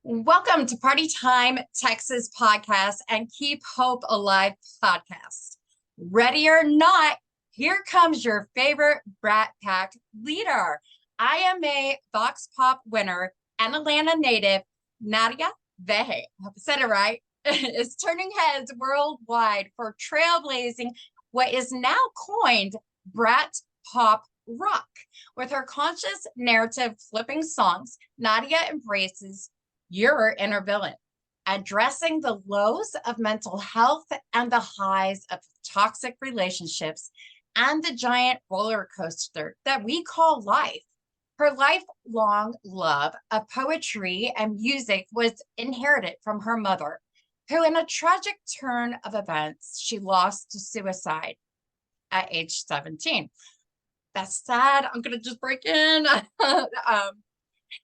Welcome to Party Time Texas podcast and Keep Hope Alive podcast. Ready or not, here comes your favorite Brat Pack leader. I am a Vox Pop winner and Atlanta native, Nadia Vaeh. I hope I said it right. Is turning heads worldwide for trailblazing what is now coined brat-pop-rock. With her conscious narrative flipping songs, Nadia embraces your inner villain, addressing the lows of mental health and the highs of toxic relationships and the giant roller coaster that we call life. Her lifelong love of poetry and music was inherited from her mother, who, in a tragic turn of events, she lost to suicide at age 17. That's sad. I'm going to just break in.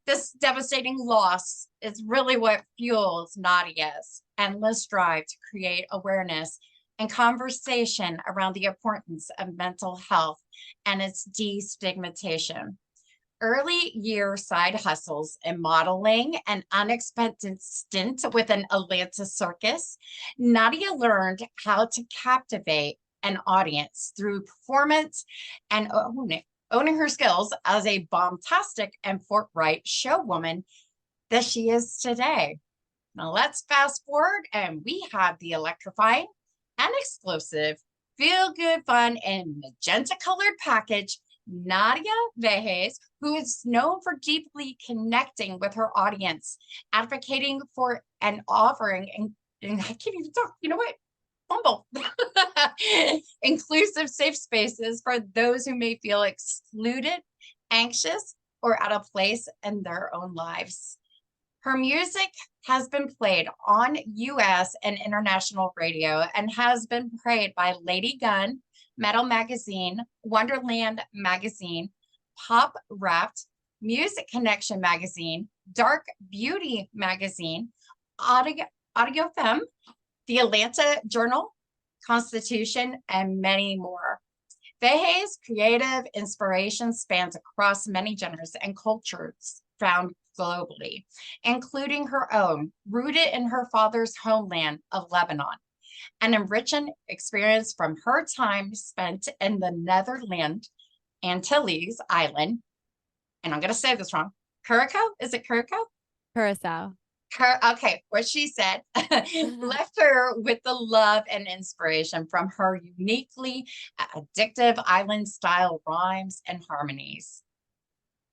This devastating loss is really what fuels Nadia's endless drive to create awareness and conversation around the importance of mental health and its de-stigmatization. Early year side hustles in modeling, an unexpected stint with an Atlanta circus, Nadia learned how to captivate an audience through performance and owning her skills as a bombastic and forthright showwoman that she is today. Now let's fast forward and we have the electrifying and explosive, feel-good fun and magenta-colored package, Nadia Vaeh, who is known for deeply connecting with her audience, advocating for and offering, and I can't even talk, you know what? Humble, inclusive safe spaces for those who may feel excluded, anxious, or out of place in their own lives. Her music has been played on US and international radio and has been played by Lady Gun, Metal Magazine, Wonderland Magazine, Pop Wrapped, Music Connection Magazine, Dark Beauty Magazine, Audio Femme, the Atlanta Journal, Constitution, and many more. Vaeh's creative inspiration spans across many genres and cultures found globally, including her own, rooted in her father's homeland of Lebanon, an enriching experience from her time spent in the Netherlands Antilles Island, and I'm going to say this wrong, Curacao? Is it Curacao? Curacao. Okay, what she said left her with the love and inspiration from her uniquely addictive island style rhymes and harmonies.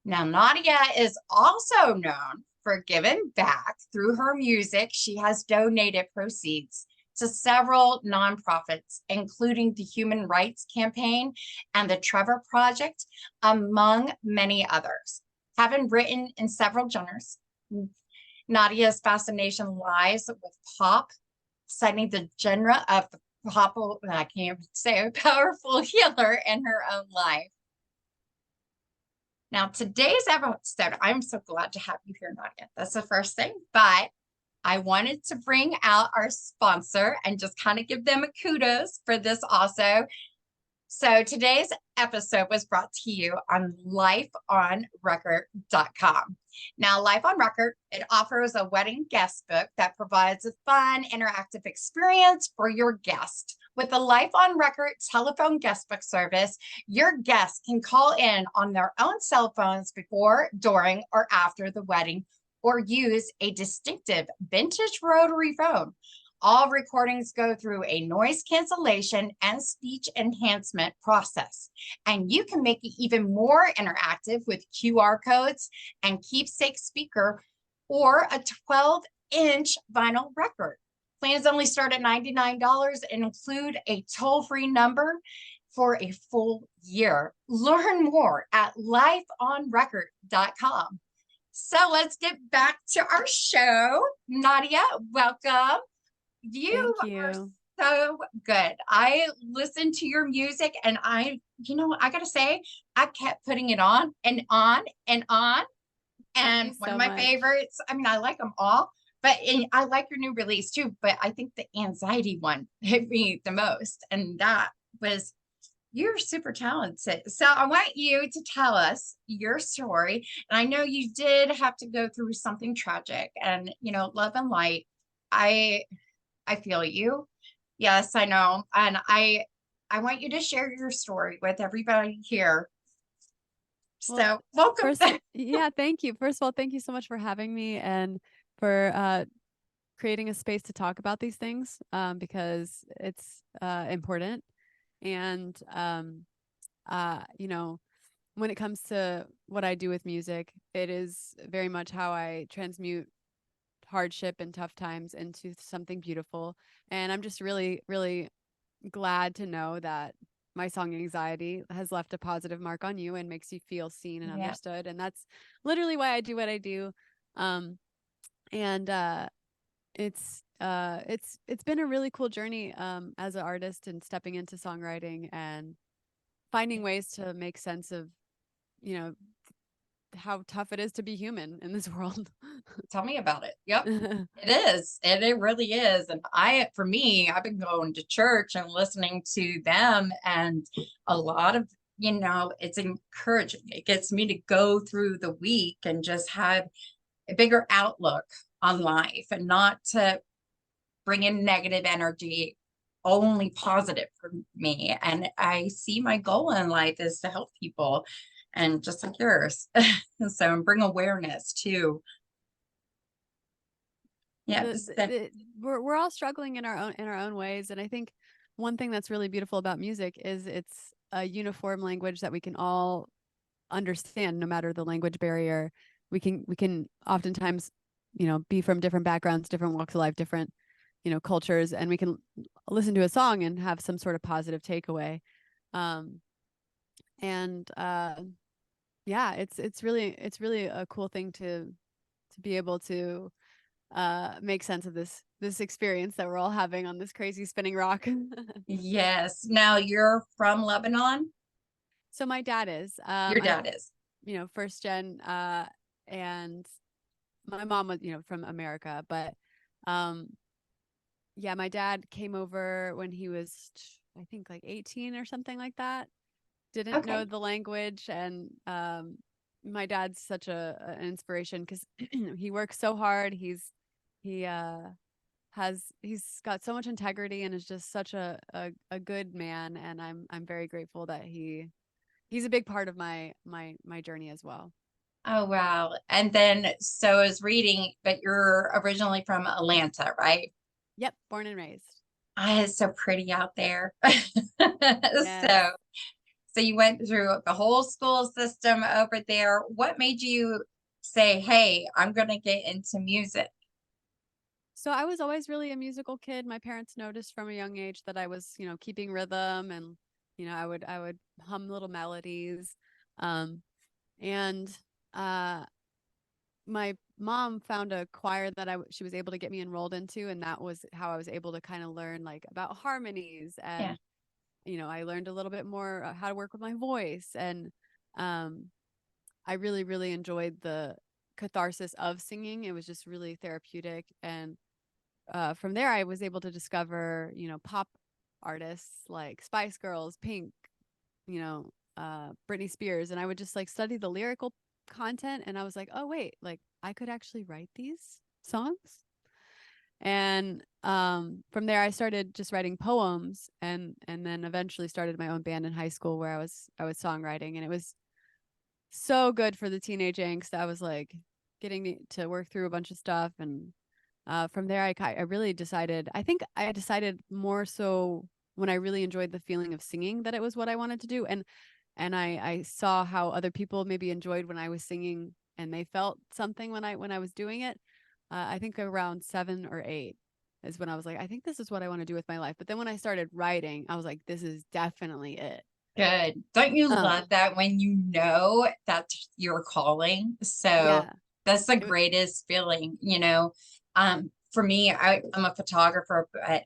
Now, Nadia is also known for giving back through her music. She has donated proceeds to several nonprofits, including the Human Rights Campaign and the Trevor Project, among many others. Having written in several genres, Nadia's fascination lies with pop, citing the genre of the pop, I can't say, powerful healer in her own life. Now, today's episode, I'm so glad to have you here, Nadia. That's the first thing, but I wanted to bring out our sponsor and just kind of give them a kudos for this also. So today's episode was brought to you on lifeonrecord.com. Now, Life on Record, it offers a wedding guest book that provides a fun, interactive experience for your guest. With the Life on Record telephone guest book service, your guests can call in on their own cell phones before, during, or after the wedding, or use a distinctive vintage rotary phone. All recordings go through a noise cancellation and speech enhancement process. And you can make it even more interactive with QR codes and keepsake speaker or a 12-inch vinyl record. Plans only start at $99 and include a toll-free number for a full year. Learn more at lifeonrecord.com. So let's get back to our show. Nadia, welcome. You are so good. I listened to your music and I gotta say, I kept putting it on and on and on. And one of my favorites, I mean, I like them all, but I like your new release too, but I think the anxiety one hit me the most. And that was, You're super talented. So I want you to tell us your story. And I know you did have to go through something tragic and, love and light. I I feel you. Yes, I know. And I want you to share your story with everybody here. Well, So welcome. yeah, thank you. First of all, thank you so much for having me and for creating a space to talk about these things because it's important. And you know, when it comes to what I do with music, it is very much how I transmute hardship and tough times into something beautiful. And I'm just really, really glad to know that my song Anxiety has left a positive mark on you and makes you feel seen and Yeah. understood. And that's literally why I do what I do. Um, and it's been a really cool journey as an artist and stepping into songwriting and finding ways to make sense of, you know, how tough it is to be human in this world. Tell me about it. Yep. It is. And it really is. And for me, I've been going to church and listening to them, and a lot of, it's encouraging. It gets me to go through the week and just have a bigger outlook on life and not to bring in negative energy, only positive for me. And I see my goal in life is to help people, and just like yours. So, and bring awareness too. Yeah, We're all struggling in our own ways, and I think one thing that's really beautiful about music is it's a uniform language that we can all understand, no matter the language barrier. We can oftentimes, be from different backgrounds, different walks of life, different, cultures, and we can listen to a song and have some sort of positive takeaway. Um, and Yeah, it's really a cool thing to be able to make sense of this experience that we're all having on this crazy spinning rock. yes. Now you're from Lebanon? So my dad is Your I'm, dad is. first gen, and my mom was, from America, but um yeah, my dad came over when he was, I think, like 18 or something like that. Didn't know Okay. the language, and my dad's such an inspiration because he works so hard. He's got so much integrity and is just such a good man, and I'm very grateful that he's a big part of my journey as well. Oh, wow. And then, so I was reading, but you're originally from Atlanta, right? Yep, born and raised. Ah, it's so pretty out there. Yes. So, so you went through the whole school system over there. What made you say, "Hey, I'm going to get into music"? So I was always really a musical kid. My parents noticed from a young age that I was, keeping rhythm, and I would hum little melodies. Um and uh my mom found a choir that she was able to get me enrolled into, and that was how I was able to kind of learn like about harmonies, Yeah. and I learned a little bit more how to work with my voice, and um I really, really enjoyed the catharsis of singing. It was just really therapeutic, and from there I was able to discover, pop artists like Spice Girls, Pink, Britney Spears, and I would just like study the lyrical content, and I was like, oh wait, like I could actually write these songs. And from there I started just writing poems, and then eventually started my own band in high school where I was songwriting, and it was so good for the teenage angst. I was like getting to work through a bunch of stuff, and from there I really decided, I think I decided more so when I really enjoyed the feeling of singing that it was what I wanted to do, and I saw how other people maybe enjoyed when I was singing and they felt something when I was doing it. I think around 7 or 8 is when I was like, I think this is what I want to do with my life. But then when I started writing, I was like, this is definitely it. Good. Don't you Um, love that when you know that's your calling? So yeah. that's the It, greatest feeling. For me, I'm a photographer, but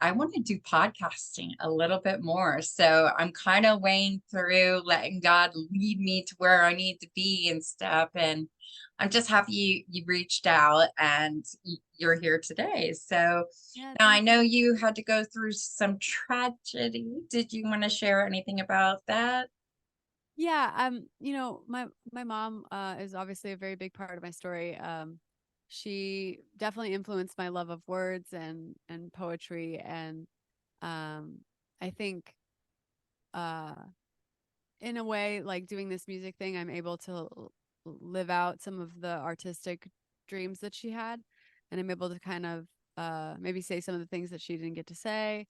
I want to do podcasting a little bit more. So I'm kind of weighing through letting God lead me to where I need to be and stuff. And I'm just happy you reached out and you're here today. So Yeah, now I thank know you. you had to go through some tragedy. Did you want to share anything about that? Yeah, my mom is obviously a very big part of my story. She definitely influenced my love of words and poetry, and um I think uh in a way, like doing this music thing, I'm able to live out some of the artistic dreams that she had, and I'm able to kind of maybe say some of the things that she didn't get to say.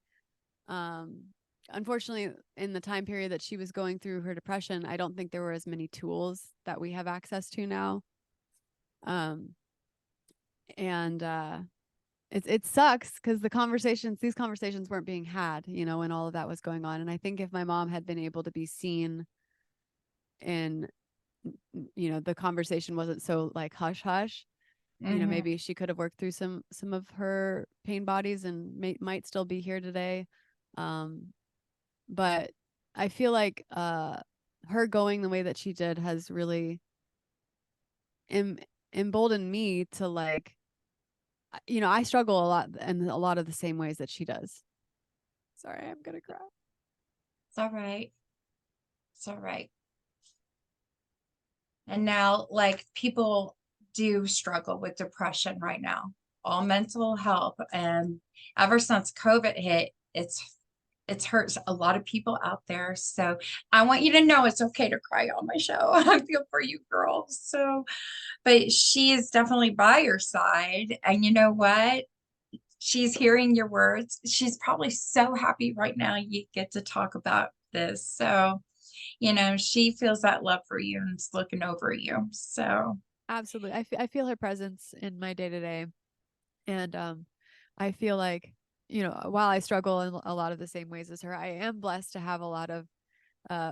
um Unfortunately, in the time period that she was going through her depression, I don't think there were as many tools that we have access to now. um and it sucks because these conversations weren't being had, when all of that was going on. And I think if my mom had been able to be seen in, the conversation wasn't so like hush hush, Hmm. maybe she could have worked through some of her pain bodies and might still be here today. um but I feel like her going the way that she did has really em- emboldened me to, like, I struggle a lot in a lot of the same ways that she does. Sorry, I'm gonna cry. It's all right. It's all right. And now, like, people do struggle with depression right now, all mental health. And ever since COVID hit, it's hurts a lot of people out there. So I want you to know it's okay to cry on my show. I feel for you, girls. So, but she is definitely by your side. And you know what? She's hearing your words. She's probably so happy right now you get to talk about this. So, she feels that love for you and is looking over you. So, Absolutely. I feel her presence in my day to day. And I feel like, while I struggle in a lot of the same ways as her, I am blessed to have a lot of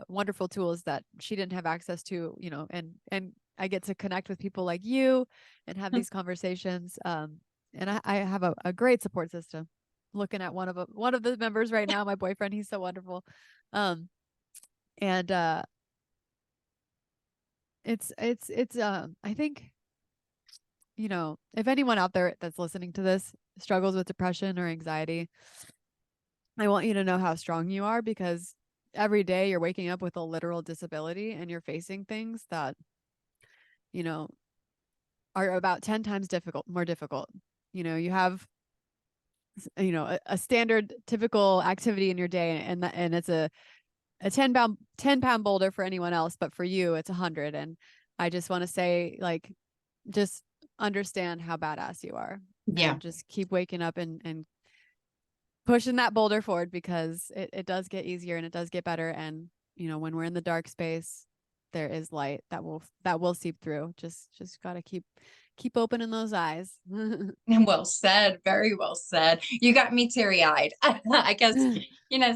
wonderful tools that she didn't have access to, and I get to connect with people like you and have these conversations. And I have a great support system. Looking at one of the members right now, my boyfriend, he's so wonderful. Um, and it's I think, if anyone out there that's listening to this struggles with depression or anxiety, I want you to know how strong you are, because every day you're waking up with a literal disability and you're facing things that, you know, are about 10 times more difficult. You have, a standard typical activity in your day, and it's a 10 pound boulder for anyone else, but for you it's 100. And I just want to say, like, just understand how badass you are, yeah. and just keep waking up and pushing that boulder forward, because it does get easier and it does get better. And when we're in the dark space, there is light that will seep through. Just gotta keep opening those eyes. Well said. Very well said. You got me teary-eyed. I guess,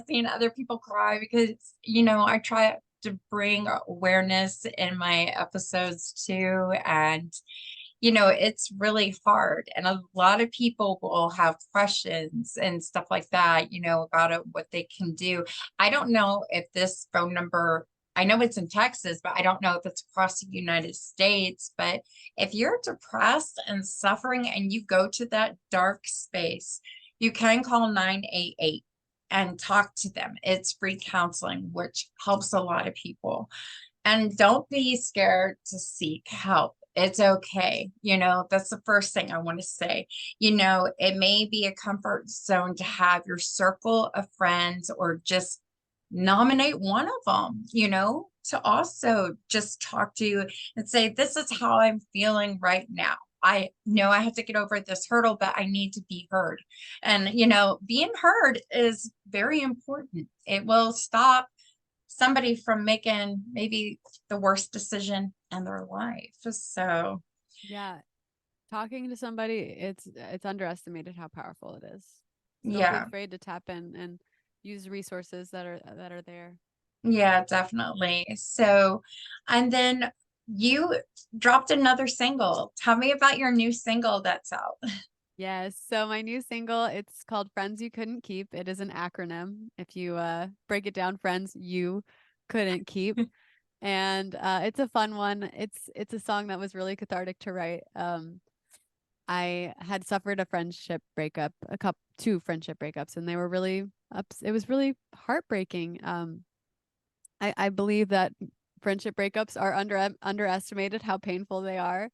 seeing other people cry because, I try to bring awareness in my episodes too. And it's really hard. And a lot of people will have questions and stuff like that, about it, what they can do. I don't know if this phone number, I know it's in Texas, but I don't know if it's across the United States. But if you're depressed and suffering and you go to that dark space, you can call 988 and talk to them. It's free counseling, which helps a lot of people. And don't be scared to seek help. It's okay. That's the first thing I want to say. It may be a comfort zone to have your circle of friends, or just nominate one of them, to also just talk to you and say, this is how I'm feeling right now. I know I have to get over this hurdle, but I need to be heard. And, being heard is very important. It will stop somebody from making maybe the worst decision in their life. So, Yeah, talking to somebody, it's underestimated how powerful it is. So don't be yeah, afraid to tap in and use resources that are there. yeah, definitely. So, and then you dropped another single. Tell me about your new single that's out. Yes. So my new single, it's called Friends You Couldn't Keep. It is an acronym. If you break it down, friends you couldn't keep. And it's a fun one. It's a song that was really cathartic to write. I had suffered a friendship breakup, two friendship breakups, and they were really ups. It was really heartbreaking. I believe that friendship breakups are underestimated how painful they are.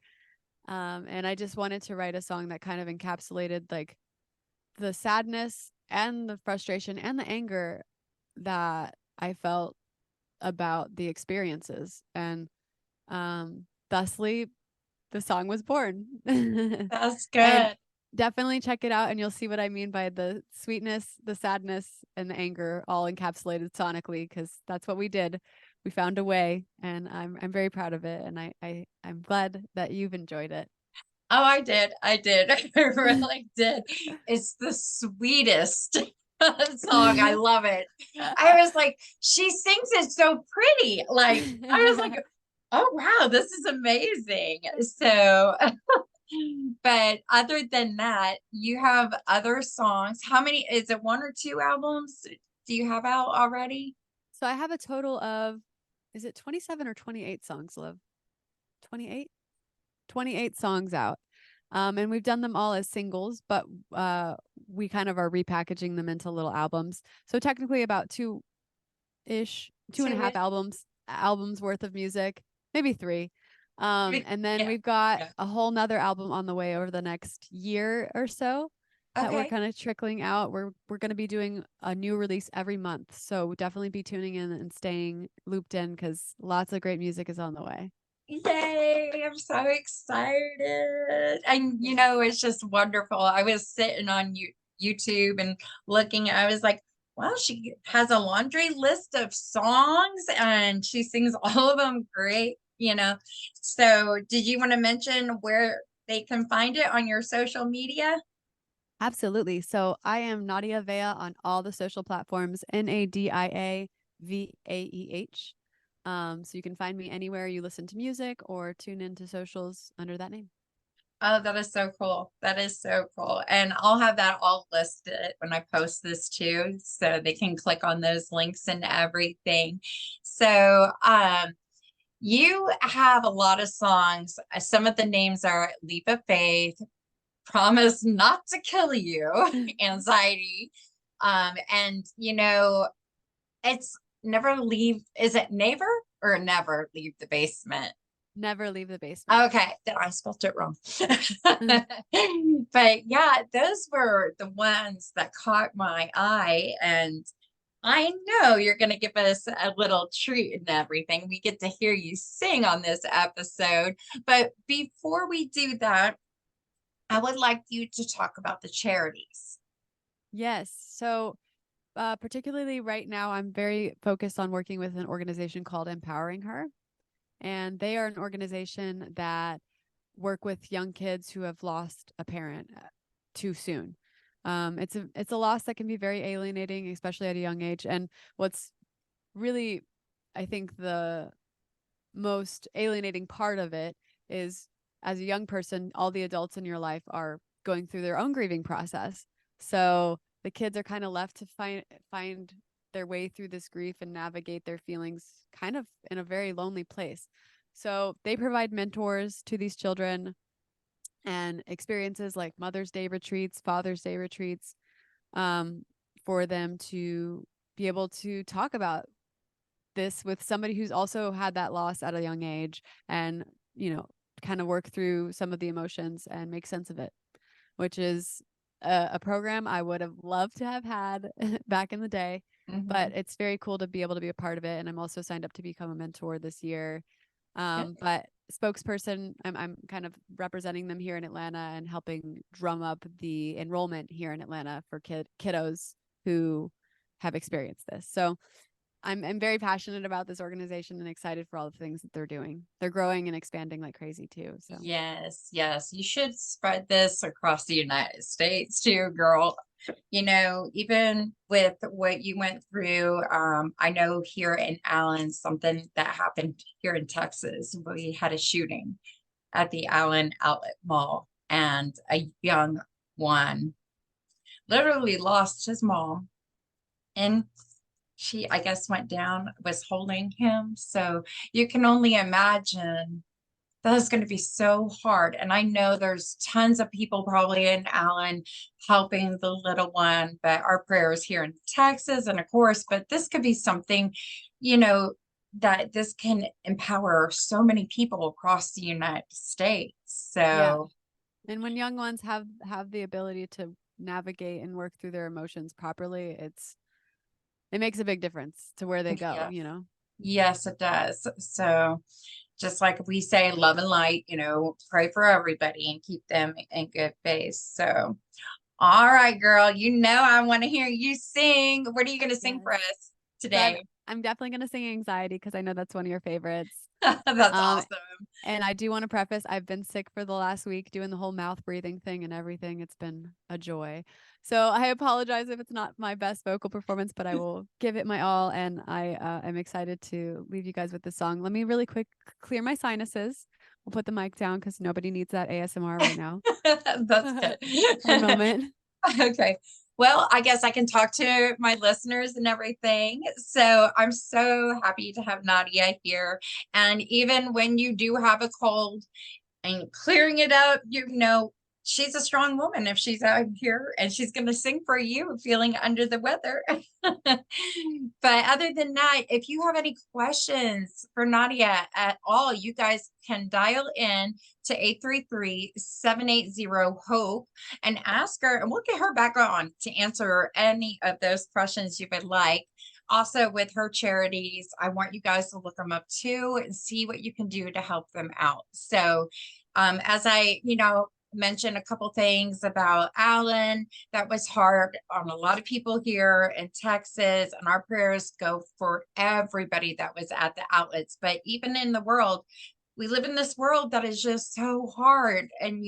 And I just wanted to write a song that kind of encapsulated like the sadness and the frustration and the anger that I felt about the experiences. And thusly, the song was born. That's And good. definitely check it out, and you'll see what I mean by the sweetness, the sadness, and the anger all encapsulated sonically, because that's what we did. We found a way, and I'm very proud of it, and I'm glad that you've enjoyed it. Oh, I did. I did. I really did. It's the sweetest song. I love it. I was like, she sings it so pretty. Like, I was like, oh, wow, this is amazing. So, but other than that, you have other songs. How many is it, one or two albums do you have out already? So I have a total of, is it 27 or 28 songs, Liv? 28? 28 songs out. And we've done them all as singles, but we kind of are repackaging them into little albums. So technically about two-ish, two and a half Two-ish. albums worth of music, maybe three. And then Yeah. we've got Yeah. a whole nother album on the way over the next year or so that we're Okay. kind of trickling out. We're going to be doing a new release every month. So definitely be tuning in and staying looped in, because lots of great music is on the way. Yay, I'm so excited. And Yes. it's just wonderful. I was sitting on YouTube and looking, I was like, well, she has a laundry list of songs and she sings all of them great. So, did you want to mention where they can find it on your social media? Absolutely. So I am Nadia Vaeh on all the social platforms, NadiaVaeh. So you can find me anywhere you listen to music or tune into socials under that name. Oh, that is so cool. That is so cool. And I'll have that all listed when I post this too, so they can click on those links and everything. So, you have a lot of songs. Some of the names are Leap of Faith, Promise Not to Kill You, Anxiety. And it's Never Leave, is it Never or Never Leave the Basement? Never leave the basement. Okay, then I spelled it wrong. But yeah, those were the ones that caught my eye. And I know you're going to give us a little treat and everything. We get to hear you sing on this episode. But before we do that, I would like you to talk about the charities. Yes. So particularly right now, I'm very focused on working with an organization called Empowering Her. And they are an organization that work with young kids who have lost a parent too soon. It's a loss that can be very alienating, especially at a young age. And what's really, I think, the most alienating part of it is, as a young person, all the adults in your life are going through their own grieving process. So the kids are kind of left to find their way through this grief and navigate their feelings kind of in a very lonely place. So they provide mentors to these children and experiences like Mother's Day retreats, Father's Day retreats, um, for them to be able to talk about this with somebody who's also had that loss at a young age, and kind of work through some of the emotions and make sense of it, which is a program I would have loved to have had back in the day. But Mhm. it's very cool to be able to be a part of it, and I'm also signed up to become a mentor this year. But spokesperson, I'm kind of representing them here in Atlanta and helping drum up the enrollment here in Atlanta for kiddos who have experienced this. So I'm very passionate about this organization and excited for all the things that they're doing. They're growing and expanding like crazy too. So Yes, yes. You should spread this across the United States too, girl. Even with what you went through, I know here in Allen, something that happened here in Texas, we had a shooting at the Allen Outlet Mall, and a young one literally lost his mom, and she, I guess, went down, was holding him. So you can only imagine that is going to be so hard. And I know there's tons of people probably in Allen helping the little one, but our prayers here in Texas, and of course, but this could be something, you know, that this can empower so many people across the United States. Yeah. So And when young ones have the ability to navigate and work through their emotions properly, it makes a big difference to where they go, yeah, you know? yes, it does. So just like we say, love and light, pray for everybody and keep them in good faith. So, all right, girl, I want to hear you sing. What are you going to sing Yes. for us So today? I'm definitely going to sing Anxiety because I know that's one of your favorites. That's awesome. And I do want to preface, I've been sick for the last week doing the whole mouth breathing thing and everything. It's been a joy. So I apologize if it's not my best vocal performance, but I will give it my all. And I am excited to leave you guys with this song. Let me really quick clear my sinuses. We'll put the mic down because nobody needs that ASMR right now. That's good. One moment. Okay. Well, I guess I can talk to my listeners and everything. So I'm so happy to have Nadia here. And even when you do have a cold, and clearing it up, she's a strong woman if she's out here and she's going to sing for you feeling under the weather. But other than that, if you have any questions for Nadia at all, you guys can dial in to 833-780-HOPE and ask her, and we'll get her back on to answer any of those questions you would like. Also, with her charities, I want you guys to look them up too and see what you can do to help them out. So as I, mentioned a couple things about Allen, that was hard on a lot of people here in Texas, and our prayers go for everybody that was at the outlets. But even in the world, we live in this world that is just so hard, and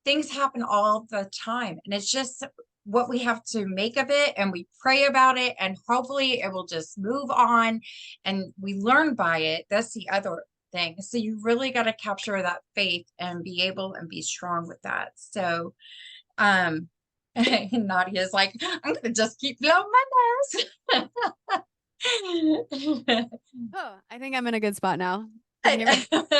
things happen all the time, and it's just what we have to make of it, and we pray about it, and hopefully it will just move on and we learn by it. That's the other thing. So you really got to capture that faith and be able and be strong with that. So Nadia's like, I'm gonna just keep blowing my nose. Oh, I think I'm in a good spot now. Can you hear me?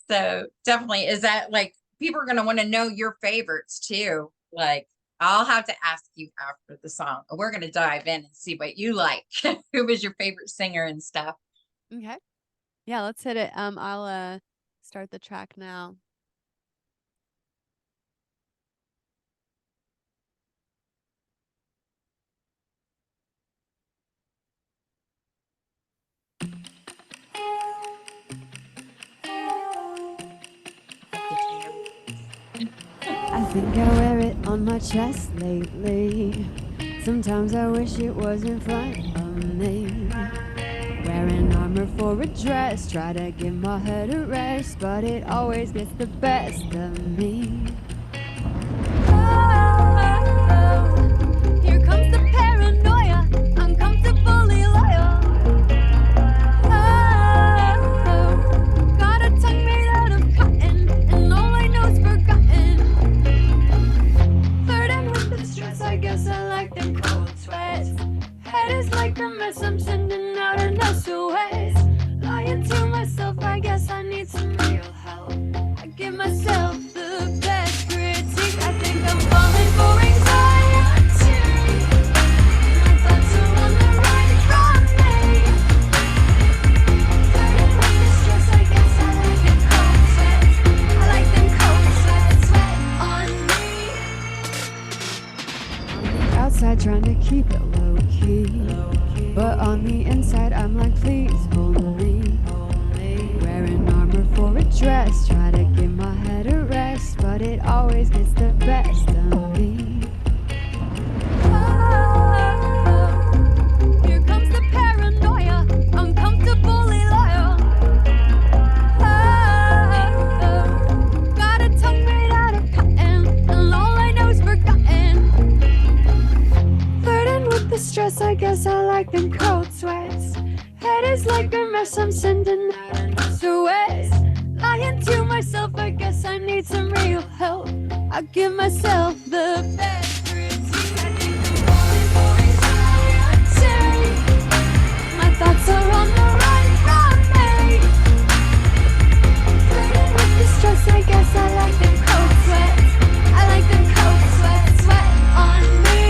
So definitely, is that like, people are going to want to know your favorites too? Like, I'll have to ask you after the song, and we're going to dive in and see what you like. Who was your favorite singer and stuff? Okay. Yeah, let's hit it. I'll start the track now. I think I wear it on my chest lately. Sometimes I wish it was in front of me. Wearing armor for a dress, try to give my head a rest, but it always gets the best of me. Oh, here comes the paranoia, uncomfortably loyal. Oh, got a tongue made out of cotton, and all I know is forgotten. Flirting with the stress, I guess I like them cold sweats. Head is like a mess, I'm sending out an SOS. Lying to myself, I guess I need some real help. I give myself the best critique. I think I'm falling for anxiety. My thoughts are on the run from me. Flirting with the stress, I guess I like them cold sweats. I like them cold sweats, sweat on me. On the outside, trying to keep it low key, but on the inside, I'm like, please hold me. Wearing armor for a dress, try to give my head a rest, but it always gets the best of me. Oh, here comes the paranoia, uncomfortably loyal. Oh, got a tongue made out of cotton, and all I know is forgotten. Flirting with the stress, I guess I like them cold sweats. Head is like a mess, I'm sending out an SOS. Lying to my myself, I guess I need some real help. I give myself the best routine. My thoughts are on the run from me. Flirting with the stress, I guess I like them cold sweats. I like them cold sweat, sweat on me.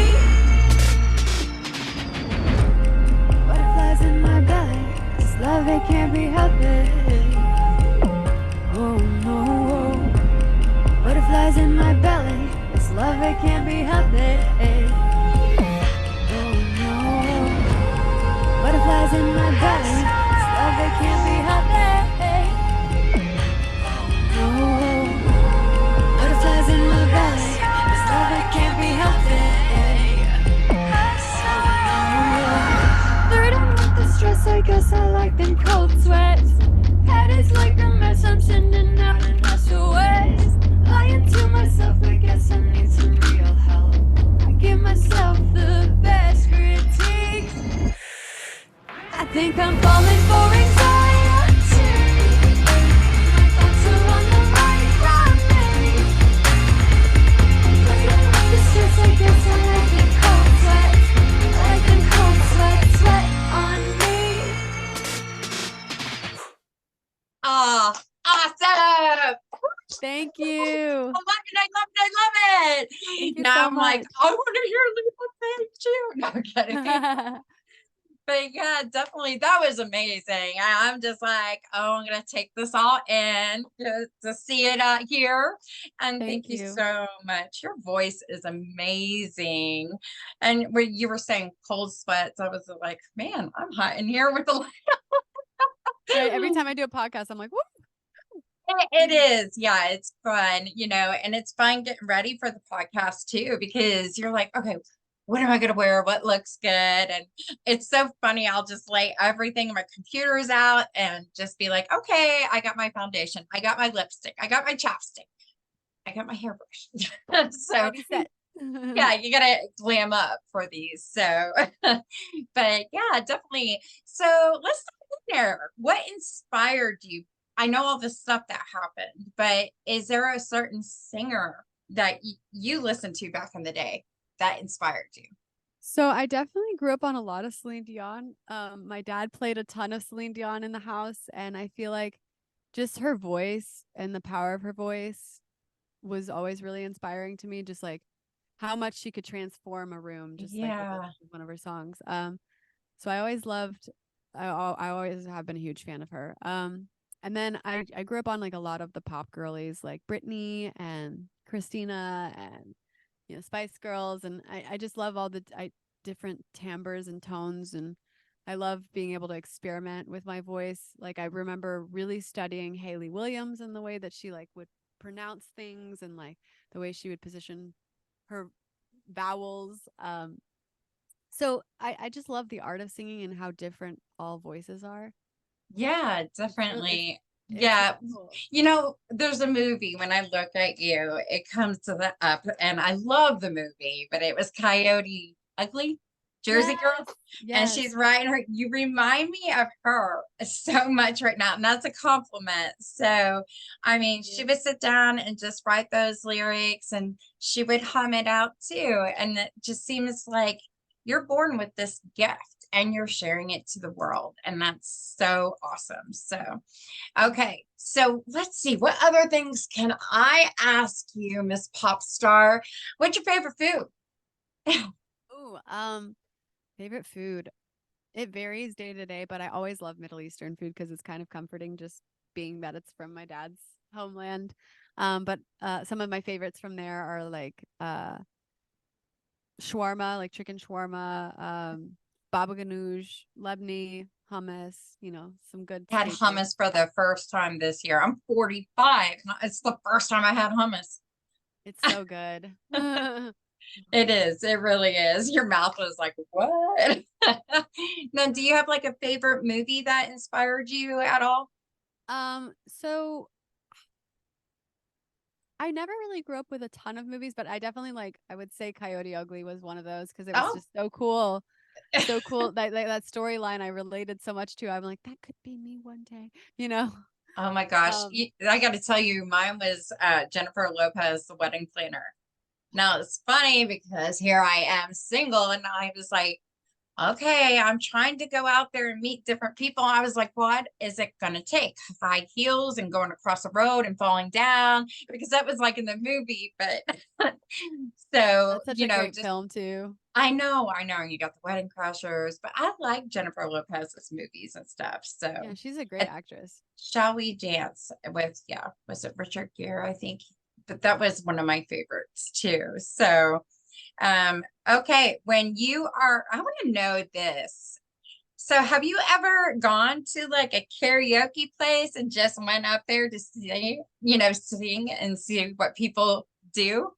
Butterflies in my belly, this love, it can't be helped. Oh no. Butterflies in my belly, this love, it can't be helped. Oh no. Butterflies in my belly, this love, it can't be helped. Oh, butterflies in my belly, this love, it can't be helped. Flirting with the stress, I guess I like them cold sweats. Head is like a mess, I'm sending out in ways. Lying to myself, I guess I need some real help. I give myself the best critique. I think I'm falling for anxiety. My thoughts are on the right from me. Flirting with the stress, I guess I like them cold sweat. I like them cold sweat, sweat on me. Ah, awesome. Thank you. I love it. I love it. I love it. Thank you Now so I'm like, much. I want to hear Lisa sing too. No, I'm kidding. But yeah, definitely. That was amazing. I'm just like, oh, I'm going to take this all in to see it out here. And thank Thank you you. so much. Your voice is amazing. And when you were saying cold sweats, I was like, man, I'm hot in here with the Right. Every time I do a podcast, I'm like, whoop. It is. Yeah, it's fun, and it's fun getting ready for the podcast too, because you're like, okay, what am I going to wear? What looks good? And it's so funny. I'll just lay everything, my computer's out and just be like, okay, I got my foundation. I got my lipstick. I got my chapstick. I got my hairbrush. So Ready, set. yeah, you got to glam up for these. So, but yeah, definitely. So let's start there. What inspired you? I know all the stuff that happened, but is there a certain singer that you listened to back in the day that inspired you? So I definitely grew up on a lot of Celine Dion. My dad played a ton of Celine Dion in the house, and I feel like just her voice and the power of her voice was always really inspiring to me. Just like how much she could transform a room, just like with Yeah. one of her songs. So I always loved. I always have been a huge fan of her. And then I grew up on like a lot of the pop girlies, like Britney and Christina and Spice Girls, and I just love all the different timbres and tones, and I love being able to experiment with my voice. Like I remember really studying Hayley Williams and the way that she like would pronounce things and like the way she would position her vowels. So I just love the art of singing and how different all voices are. Yeah, It's definitely. it's Yeah. really cool. There's a movie when I look at you, it comes to the up, and I love the movie, but it was Coyote Ugly, Jersey Yes, Girl. And yes, she's riding her. You remind me of her so much right now. And that's a compliment. So, I mean, she you. would sit down and just write those lyrics and she would hum it out too. And it just seems like you're born with this gift and you're sharing it to the world. And that's so awesome. So, okay. So let's see. What other things can I ask you, Miss Pop Star? What's your favorite food? Ooh, favorite food. It varies day to day, but I always love Middle Eastern food because it's kind of comforting just being that it's from my dad's homeland. But some of my favorites from there are like shawarma, like chicken shawarma, baba ganoush, lebni, hummus, some good Had staples. hummus for the first time this year. I'm 45. It's the first time I had hummus. It's so good. It is. It really is. Your mouth was like, what? Now, do you have like a favorite movie that inspired you at all? So I never really grew up with a ton of movies, but I definitely I would say Coyote Ugly was one of those because it was Oh, just so cool. So cool. That storyline I related so much to. I'm like, that could be me one day, you know? Oh my gosh. Um, I got to tell you, mine was Jennifer Lopez, the wedding planner. Now it's funny because here I am single and I was like, okay, I'm trying to go out there and meet different people. I was like, what is it going to take? High heels and going across the road and falling down because that was like in the movie. But so, that's such a great just film too. I know, you got the Wedding Crashers, but I like Jennifer Lopez's movies and stuff. Yeah, So, she's a great uh, actress. Shall We Dance with, yeah, was it Richard Gere? I think, but that was one of my favorites too. So, okay, when you are, I want to know this. So, have you ever gone to like a karaoke place and just went up there to sing, sing and see what people do?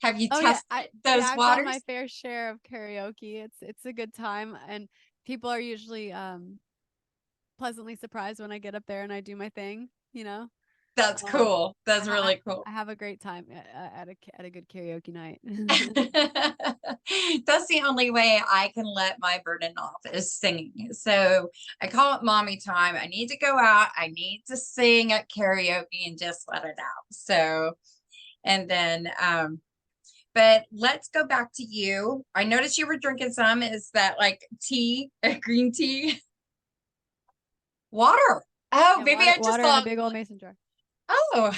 Have you Oh yeah, tested those I've done my waters? fair share of karaoke. It's a good time, and people are usually pleasantly surprised when I get up there and I do my thing, you know. That's Um, cool. That's really cool. I have a great time at a good karaoke night. That's the only way I can let my burden off is singing. So I call it mommy time. I need to go out. I need to sing at karaoke and just let it out. So, and then, but let's go back to you. I noticed you were drinking some. Is that like tea, green tea, water? Oh, Yeah, maybe I just water in a thought, big old mason jar. oh,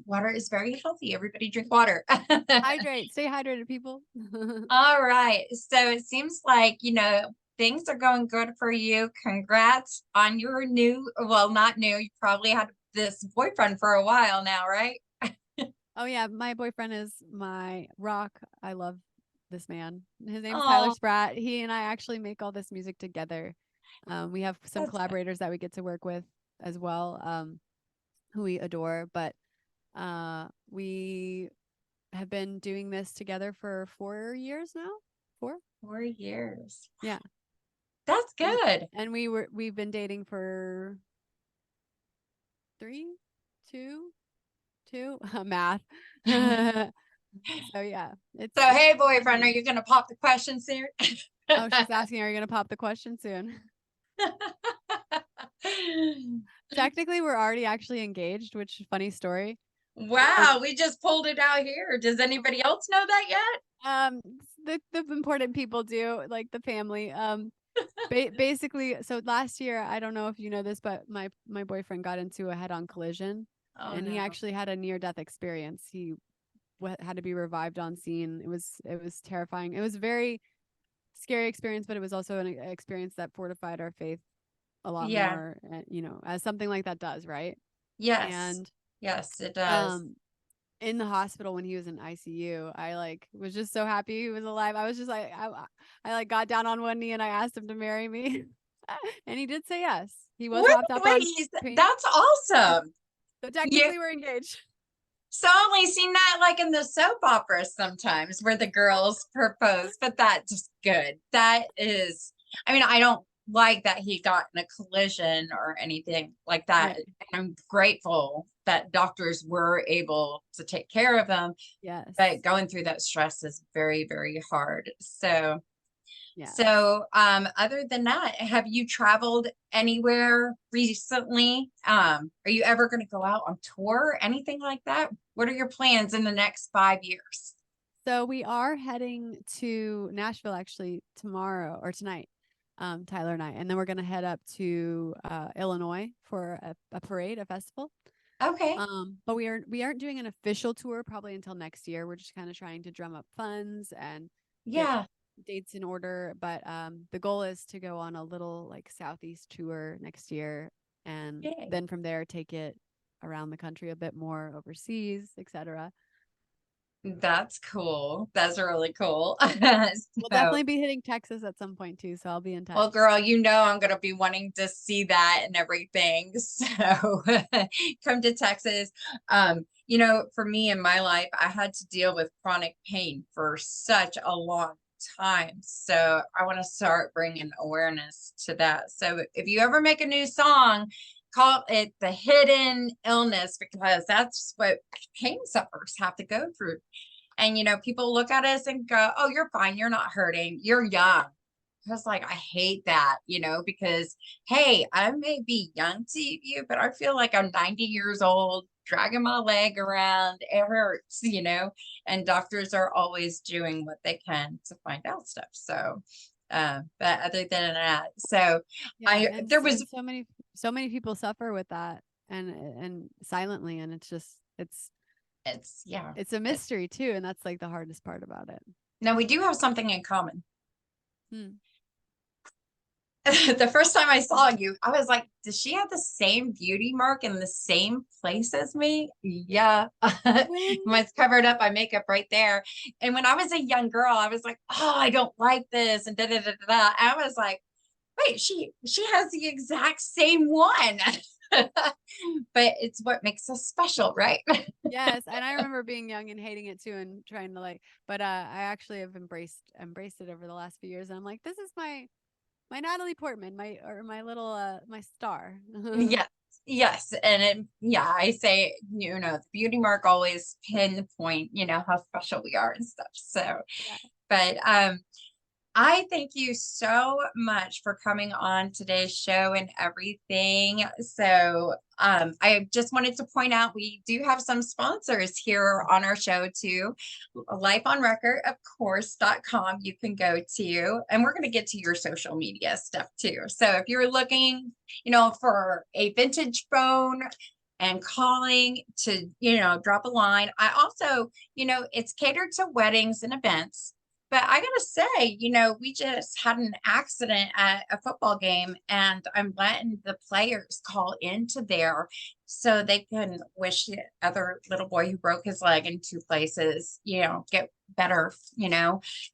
water is very healthy. Everybody drink water. Hydrate, stay hydrated, people. All right. So it seems like, things are going good for you. Congrats on your new, well, not new. You probably had this boyfriend for a while now, right? Oh yeah, my boyfriend is my rock. I love this man. His name's Tyler Oh, Spratt. He and I actually make all this music together. We have some that's good. collaborators that we get to work with as well, who we adore. But we have been doing this together for 4 years now. 4? 4 years. Yeah. That's And good. we've been dating for 3, 2, 2 math. So yeah, So, it's hey, been boyfriend, are neat. you going to pop the question soon? Oh, she's asking, are you gonna pop the question soon? Technically, we're already actually engaged, which is funny story. Um, Wow, we just pulled it out here. Does anybody else know that yet? um, the important people do, like the family. Basically, so last year, I don't know if you know this, but my boyfriend got into a head-on collision, Oh, and he no. actually had a near-death experience. He had to be revived on scene. It was terrifying. It was a very scary experience, but it was also an experience that fortified our faith a lot Yeah. more, as something like that does, right? Yes. And Yes, it does. um in the hospital when he was in ICU, I like was just so happy he was alive. I was just like I like got down on one knee and I asked him to marry me. And he did say yes. He was Wait, wrapped up on wait, pain. that's awesome. So You technically we're engaged. so I only seen that like in the soap operas sometimes where the girls propose, but that's just good. That is, I mean, I don't like that he got in a collision or anything like that. Right. I'm grateful that doctors were able to take care of him, Yes. but going through that stress is very, very hard. So, Yes. other than that, have you traveled anywhere recently? Are you ever going to go out on tour, anything like that? What are your plans in the next 5 years? So we are heading to Nashville actually tomorrow or tonight, Tyler and I, and then we're gonna head up to Illinois for a parade, a festival. Okay. But we aren't doing an official tour probably until next year. We're just kind of trying to drum up funds and get Yeah. dates in order. But the goal is to go on a little like southeast tour next year, and Yay. then from there take it around the country a bit more overseas, etc. That's cool. That's really cool. We'll So, definitely be hitting Texas at some point too, so I'll be in well, touch. girl, I'm going to be wanting to see that and everything. So come to Texas. For me in my life, I had to deal with chronic pain for such a long time. So I want to start bringing awareness to that. So if you ever make a new song, call it the hidden illness because that's what pain sufferers have to go through. And, people look at us and go, oh, you're fine. You're not hurting. You're young. was like, I hate that, because hey, I may be young to you, but I feel like I'm 90 years old, dragging my leg around. It hurts, and doctors are always doing what they can to find out stuff. So, but other than that, so Yeah, there was, and so many people suffer with that, and silently, and it's just yeah. it's a mystery too, and that's like the hardest part about it. Now we do have something in common. Hmm. The first time I saw you, I was like, does she have the same beauty mark in the same place as me? Yeah. When Mine's covered up by makeup right there. And when I was a young girl, I was like, oh, I don't like this. And da da da da. Da. I was like, wait, she has the exact same one. But it's what makes us special, right? Yes, and I remember being young and hating it too, and trying to like, but I actually have embraced it over the last few years, and I'm like, this is my Natalie Portman, my little my star. Yes, yes. And yeah, I say, the beauty mark always pinpoint, how special we are and stuff. So, Yeah. but I thank you so much for coming on today's show and everything. So, I just wanted to point out we do have some sponsors here on our show too. Life on Record, of course.com you can go to, and we're going to get to your social media stuff too. So, if you're looking, for a vintage phone and calling to, drop a line, I also, it's catered to weddings and events. But I gotta say, we just had an accident at a football game, and I'm letting the players call into there so they can wish the other little boy who broke his leg in two places, get better,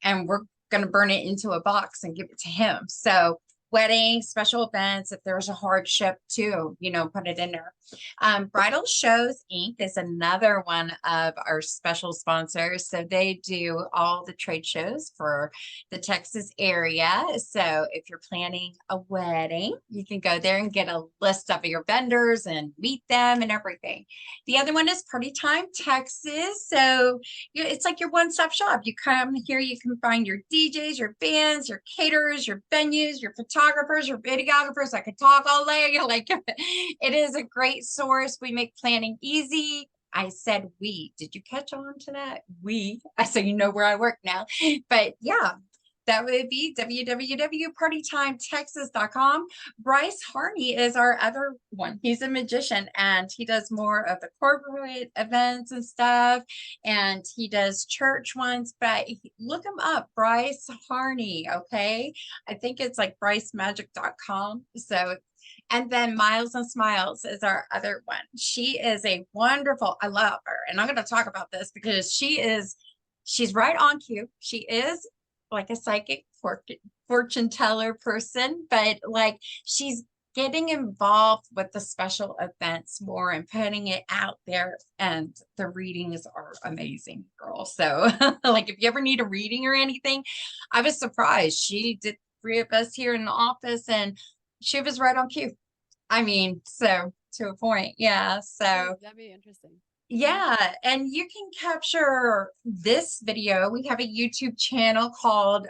and we're gonna burn it into a box and give it to him. So weddings, special events, if there's a hardship too, put it in there. Bridal Shows Inc. is another one of our special sponsors. So they do all the trade shows for the Texas area. So if you're planning a wedding, you can go there and get a list of your vendors and meet them and everything. The other one is Party Time Texas. So it's like your one-stop shop. You come here, you can find your DJs, your bands, your caterers, your venues, your photographers, your videographers. I could talk all day. Like it is a great source. We make planning easy. I said we. Did you catch on to that? We. So you know where I work now. But yeah, that would be www.partytimetexas.com. Bryce Harney is our other one. He's a magician and he does more of the corporate events and stuff. And he does church ones, but look him up, Bryce Harney. Okay. I think it's like brycemagic.com. So, and then Miles and Smiles is our other one. She is a wonderful, I love her. And I'm going to talk about this because she's right on cue. She is like a psychic fortune teller person, but like she's getting involved with the special events more and putting it out there. And the readings are amazing, girl. So like if you ever need a reading or anything, I was surprised. She did 3 of us here in the office and she was right on cue. I mean, so to a point. Yeah. So That'd be interesting. yeah, and you can capture this video. We have a YouTube channel called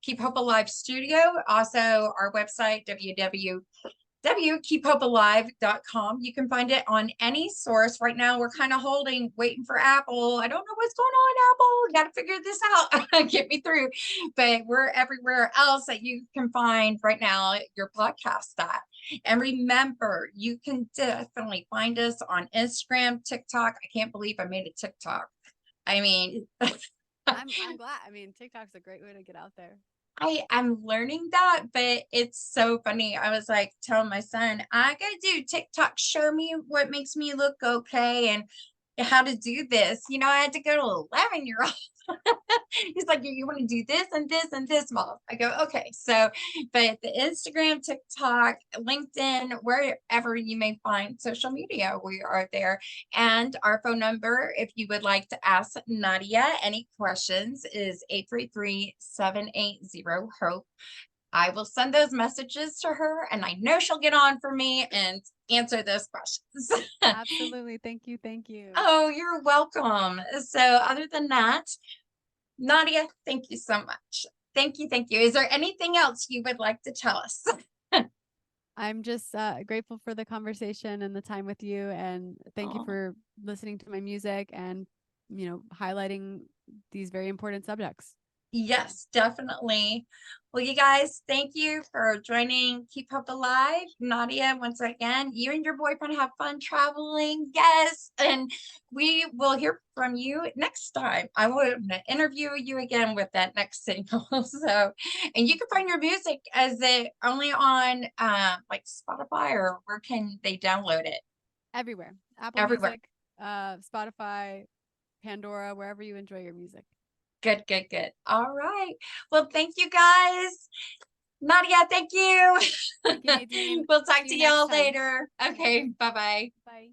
Keep Hope Alive Studio. Also, our website, www.keephopealive.com. You can find it on any source. Right now, we're kind of waiting for Apple. I don't know what's going on, Apple. You got to figure this out. Get me through. But we're everywhere else that you can find right now your podcast at. And remember, you can definitely find us on Instagram, TikTok. I can't believe I made a TikTok. I mean, I'm glad. I mean, TikTok's a great way to get out there. I'm learning that, but it's so funny. I was like telling my son, I gotta do TikTok, show me what makes me look okay and how to do this. I had to go to 11-year-old. He's like, you want to do this and this and this, Mom. I go, okay. So, but the Instagram, TikTok, LinkedIn, wherever you may find social media, we are there. And our phone number, if you would like to ask Nadia any questions, is 833-780-HOPE. I will send those messages to her and I know she'll get on for me and answer those questions. Absolutely. Thank you. Thank you. Oh, you're welcome. So other than that, Nadia, thank you so much. Thank you. Thank you. Is there anything else you would like to tell us? I'm just grateful for the conversation and the time with you. And thank you Oh. for listening to my music and, highlighting these very important subjects. Yes, definitely. Well, you guys, thank you for joining Keep Hope Alive. Nadia, once again, you and your boyfriend have fun traveling. Yes. And we will hear from you next time. I will interview you again with that next single. So, and you can find your music as it only on like Spotify, or where can they download it? Everywhere. Apple Everywhere. Music, Spotify, Pandora, wherever you enjoy your music. Good, good, good. All right. Well, thank you guys. Nadia, thank you. Thank you, Nadine. We'll talk See to you next y'all time. later. Okay, bye-bye. Bye.